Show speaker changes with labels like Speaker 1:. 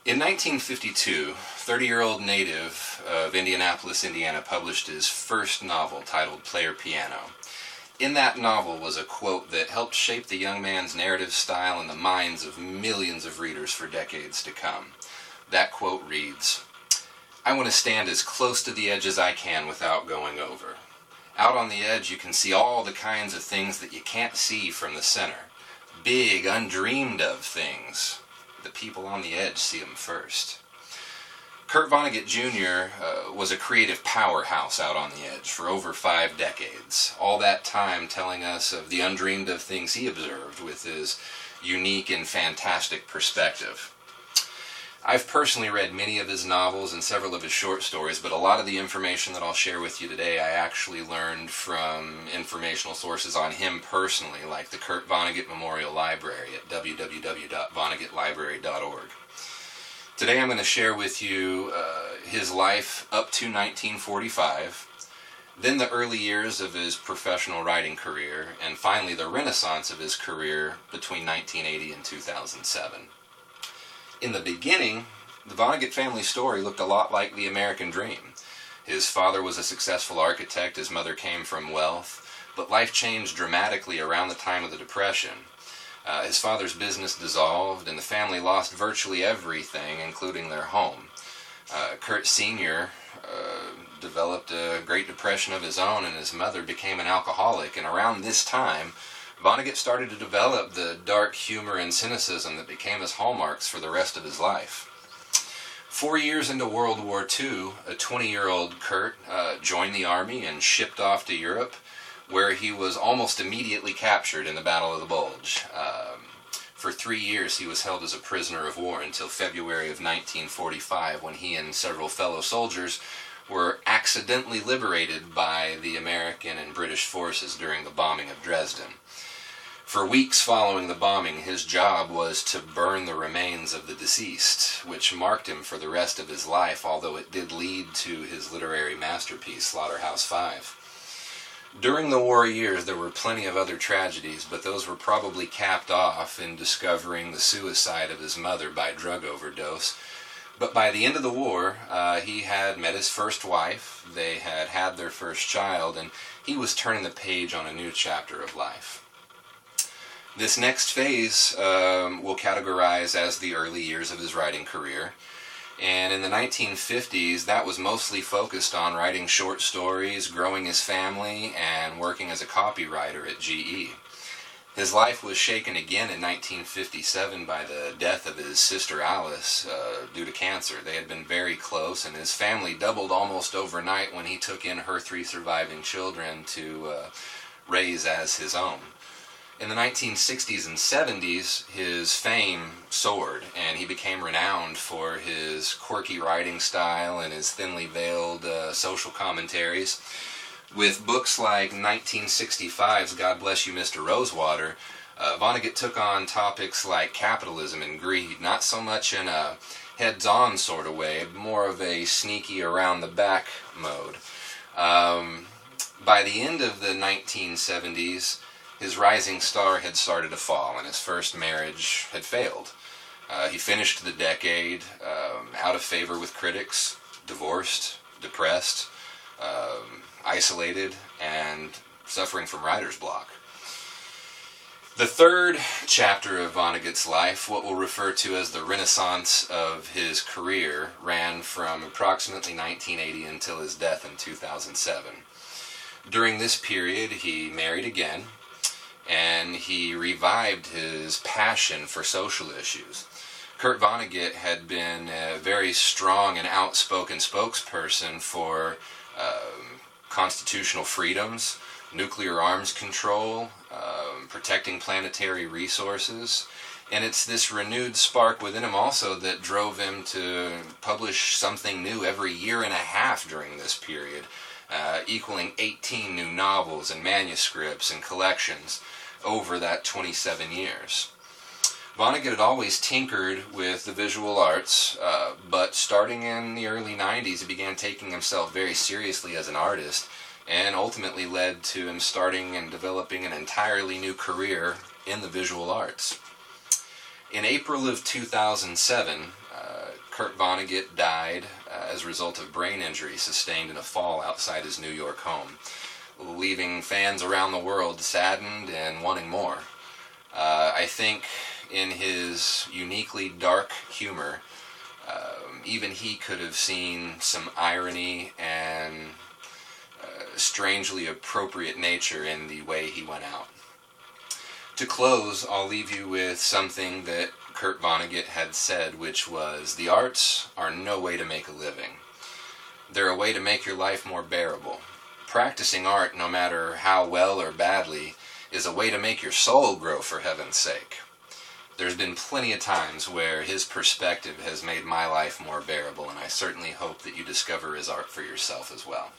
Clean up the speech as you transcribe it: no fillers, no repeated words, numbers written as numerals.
Speaker 1: In 1952, 30-year-old native of Indianapolis, Indiana, published his first novel titled Player Piano. In that novel was a quote that helped shape the young man's narrative style in the minds of millions of readers for decades to come. That quote reads, "I want to stand as close to the edge as I can without going over. Out on the edge you can see all the kinds of things that you can't see from the center. Big, undreamed of things. The people on the edge see them first." Kurt Vonnegut Jr. Was a creative powerhouse out on the edge for over 5 decades, all that time telling us of the undreamed of things he observed with his unique and fantastic perspective. I've personally read many of his novels and several of his short stories, but a lot of the information that I'll share with you today I actually learned from informational sources on him personally, like the Kurt Vonnegut Memorial Library at www.vonnegutlibrary.org. Today I'm going to share with you his life up to 1945, then the early years of his professional writing career, and finally the renaissance of his career between 1980 and 2007. In the beginning, the Vonnegut family story looked a lot like the American dream. His father was a successful architect, his mother came from wealth, but life changed dramatically around the time of the Depression. His father's business dissolved, and the family lost virtually everything, including their home. Kurt Sr. Developed a Great Depression of his own, and his mother became an alcoholic, and around this time, Vonnegut started to develop the dark humor and cynicism that became his hallmarks for the rest of his life. 4 years into World War II, a 20-year-old Kurt joined the army and shipped off to Europe, where he was almost immediately captured in the Battle of the Bulge. For 3 years he was held as a prisoner of war until February of 1945, when he and several fellow soldiers were accidentally liberated by the American and British forces during the bombing of Dresden. For weeks following the bombing, his job was to burn the remains of the deceased, which marked him for the rest of his life, although it did lead to his literary masterpiece, Slaughterhouse-Five. During the war years, there were plenty of other tragedies, but those were probably capped off in discovering the suicide of his mother by drug overdose. But by the end of the war, he had met his first wife, they had had their first child, and he was turning the page on a new chapter of life. This next phase we'll categorize as the early years of his writing career. And in the 1950s, that was mostly focused on writing short stories, growing his family, and working as a copywriter at GE. His life was shaken again in 1957 by the death of his sister Alice due to cancer. They had been very close, and his family doubled almost overnight when he took in her 3 surviving children to raise as his own. In the 1960s and 70s, his fame soared, and he became renowned for his quirky writing style and his thinly veiled social commentaries. With books like 1965's God Bless You, Mr. Rosewater, Vonnegut took on topics like capitalism and greed, not so much in a heads-on sort of way, more of a sneaky around-the-back mode. By the end of the 1970s, his rising star had started to fall, and his first marriage had failed. He finished the decade out of favor with critics, divorced, depressed, isolated, and suffering from writer's block. The third chapter of Vonnegut's life, what we'll refer to as the renaissance of his career, ran from approximately 1980 until his death in 2007. During this period, he married again, and he revived his passion for social issues. Kurt Vonnegut had been a very strong and outspoken spokesperson for constitutional freedoms, nuclear arms control, protecting planetary resources, and it's this renewed spark within him also that drove him to publish something new every year and a half during this period, equaling 18 new novels and manuscripts and collections over that 27 years. Vonnegut had always tinkered with the visual arts, but starting in the early 90s, he began taking himself very seriously as an artist, and ultimately led to him starting and developing an entirely new career in the visual arts. In April of 2007, Kurt Vonnegut died as a result of brain injury sustained in a fall outside his New York home, leaving fans around the world saddened and wanting more. I think in his uniquely dark humor, even he could have seen some irony and strangely appropriate nature in the way he went out. To close, I'll leave you with something that Kurt Vonnegut had said, which was, "The arts are no way to make a living. They're a way to make your life more bearable. Practicing art, no matter how well or badly, is a way to make your soul grow, for heaven's sake." There's been plenty of times where his perspective has made my life more bearable, and I certainly hope that you discover his art for yourself as well.